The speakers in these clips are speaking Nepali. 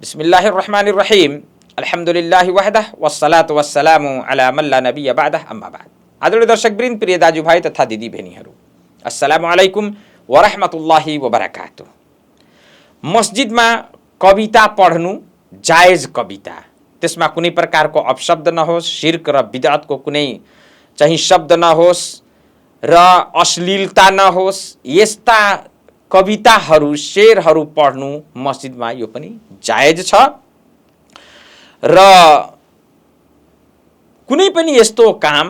बिस्मिल्लाहिर्रहमानिर्रहीम अल्हम्दुलिल्लाहि वहदह वस्सलातु वस्सलामु अला मन ला नबिय्य बादह अम्मा बाद। आदरणीय दर्शकवृन्द, प्रिय दाजुभाइ तथा दिदीबहिनीहरू, अस्सलामु अलैकुम वरहमतुल्लाहि वबरकातुह। मस्जिदमा कविता पढ्नु जायज कविता, त्यसमा कुनै प्रकारको अपशब्द नहोस्, शिर्क र बिदअतको कुनै चाहिँ शब्द नहोस् र अश्लीलता नहोस्, यस्ता कविताहरू शेरहरू पढ्नु मस्जिदमा यो पनि जायज छ। र कुनै पनि यस्तो काम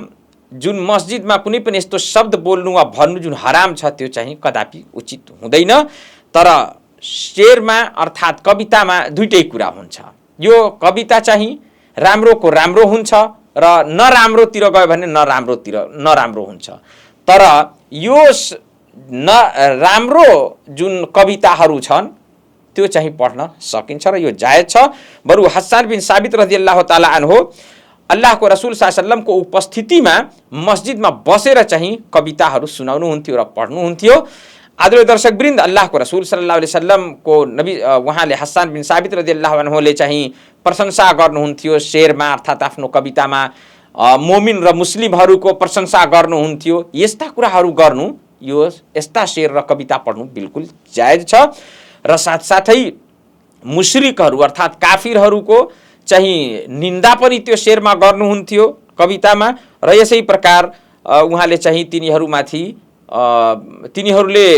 जुन मस्जिदमा कुनै पनि यस्तो शब्द बोल्नु वा भन्नु जुन हराम छ त्यो चाहिँ कदापि उचित हुँदैन। तर शेरमा अर्थात् कवितामा दुईटै कुरा हुन्छ। यो कविता चाहिँ राम्रोको राम्रो हुन्छ र नराम्रोतिर गयो भने नराम्रो हुन्छ। तर यो राम्रो जुन कविताहरू छन् त्यो चाहिँ पढ्न सकिन्छ र यो जायज छ। बरु हस्सान बिन साबित रदियल्लाहु ताला अन्हु अल्लाहको रसूल सल्लल्लाहु अलैहि वसल्लमको उपस्थितिमा मस्जिदमा बसेर चाहिँ कविताहरू सुनाउनुहुन्थ्यो र पढ्नुहुन्थ्यो। आदरणीय दर्शकवृन्द, अल्लाहको रसूल सल्लल्लाहु अलैहि वसल्लमको नबी उहाँले हस्सान बिन साबित रदियल्लाहु अन्हुले चाहिँ प्रशंसा गर्नुहुन्थ्यो शेरमा अर्थात् आफ्नो कवितामा मोमिन र मुस्लिमहरूको प्रशंसा गर्नुहुन्थ्यो। यस्ता कुराहरू गर्नु, यो यस्ता शेर र कविता पढ्नु बिल्कुल जायज छ। र साथसाथै मुश्रिकहरू अर्थात् काफिरहरूको चाहिँ निन्दा पनि त्यो शेरमा गर्नुहुन्थ्यो कवितामा। र यसै प्रकार उहाँले चाहिँ तिनीहरूले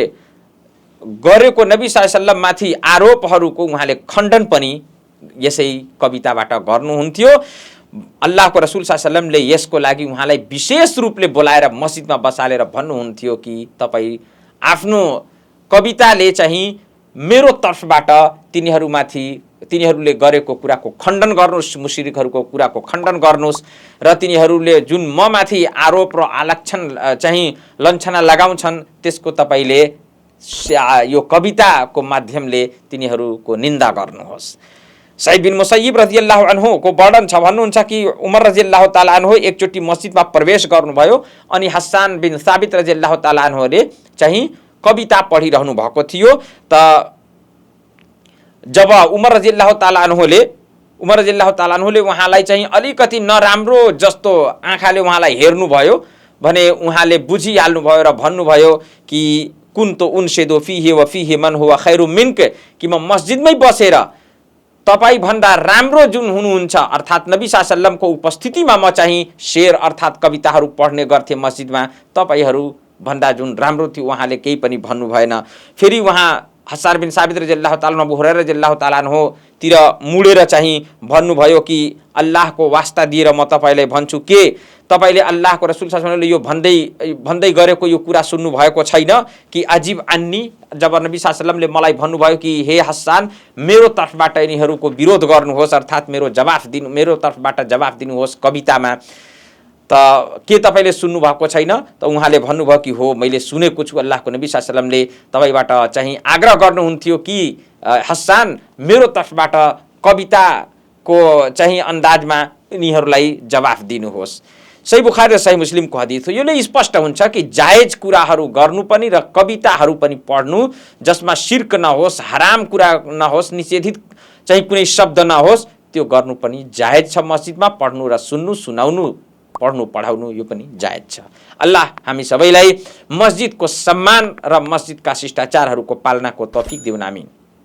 गरेको नबी सल्लल्लाहु अलैहि वसल्लम माथि आरोपहरूको उहाँले खण्डन पनि यसै कविताबाट गर्नुहुन्थ्यो। अल्लाहको रसूल सल्लल्लाहु अलैहि वसल्लमले यसको लागि उहाँलाई विशेष रूपले बोलाएर मस्जिदमा बसालेर भन्नुहुन्थ्यो कि तपाईँ आफ्नो कविताले चाहिँ मेरो तर्फबाट तिनीहरूले गरेको कुराको खण्डन गर्नुहोस्, मुश्रिकहरूको कुराको खण्डन गर्नुहोस् र तिनीहरूले जुन म माथि आरोप र आलक्षण चाहिँ लन्छना लगाउँछन् त्यसको तपाईँले यो कविताको माध्यमले तिनीहरूको निन्दा गर्नुहोस्। सईद बिन मुसय्यिब रदियल्लाहु अन्हु को वर्णन छ, भन्नुहुन्छ कि उमर रदियल्लाहु ताला अन्हु एकचोटि मस्जिदमा प्रवेश गर्नुभयो अनि हस्सान बिन साबित रदियल्लाहु ताला अन्हुले चाहिँ कविता पढिरहनु भएको थियो। त जब उमर रदियल्लाहु ताला अन्हुले उहाँलाई चाहिँ अलिकति नराम्रो जस्तो आँखाले उहाँलाई हेर्नुभयो भने उहाँले बुझिहाल्नुभयो र भन्नुभयो कि कुन्तु उनशिदु फीहि व फीहि मन हुवा खैरु मिन्क, कि म मस्जिदमै बसेर तपाईँ भन्दा राम्रो जुन हुनुहुन्छ अर्थात् नबी सल्लल्लाहु अलैहि वसल्लमको उपस्थितिमा म चाहिँ शेर अर्थात् कविताहरू पढ्ने गर्थेँ मस्जिदमा, तपाईँहरू भन्दा जुन राम्रो थियो उहाँले केही पनि भन्नु भएन। फेरि उहाँ हस्सान बिन साबित रदियल्लाहु ताला अबू हुरैरा रदियल्लाहु ताला अन्हुतिर मुडेर चाहिँ भन्नुभयो कि अल्लाहको वास्ता दिएर म तपाईँलाई भन्छु के तपाईँले अल्लाहको रसूल सल्लल्लाहु अलैहि वसल्लमले यो भन्दै गरेको यो कुरा सुन्नु भएको छैन कि अजिब अन्नी, जब नबी सल्लल्लाहु अलैहि वसल्लमले मलाई भन्नुभयो कि हे हस्सान मेरो तर्फबाट यिनीहरूको विरोध गर्नुहोस् अर्थात् मेरो तर्फबाट जवाफ दिनुहोस् कवितामा, त के तपाईँले सुन्नु भएको छैन? त उहाँले भन्नुभयो कि हो, मैले सुनेको छु। अल्लाहको नबी सल्लल्लाहु अलैहि वसल्लमले तपाईँबाट चाहिँ आग्रह गर्नुहुन्थ्यो कि हस्सान मेरो तर्फबाट कविताको चाहिँ अन्दाजमा यिनीहरूलाई जवाफ दिनुहोस्। सही बुखारी र सही मुस्लिमको हदीस हो। यो नै स्पष्ट हुन्छ कि जायज कुराहरू गर्नु पनि र कविताहरू पनि पढ्नु जसमा शिर्क नहोस्, हराम कुरा नहोस्, निषेधित चाहिँ कुनै शब्द नहोस्, त्यो गर्नु पनि जायज छ। मस्जिदमा पढ्नु र सुन्नु, सुनाउनु, पढ्नु पढाउनु यो पनि जायज छ। अल्लाह हामी सबैलाई मस्जिदको सम्मान र मस्जिदका शिष्टाचारहरूको पालनाको तौफिक दिउन्, आमीन।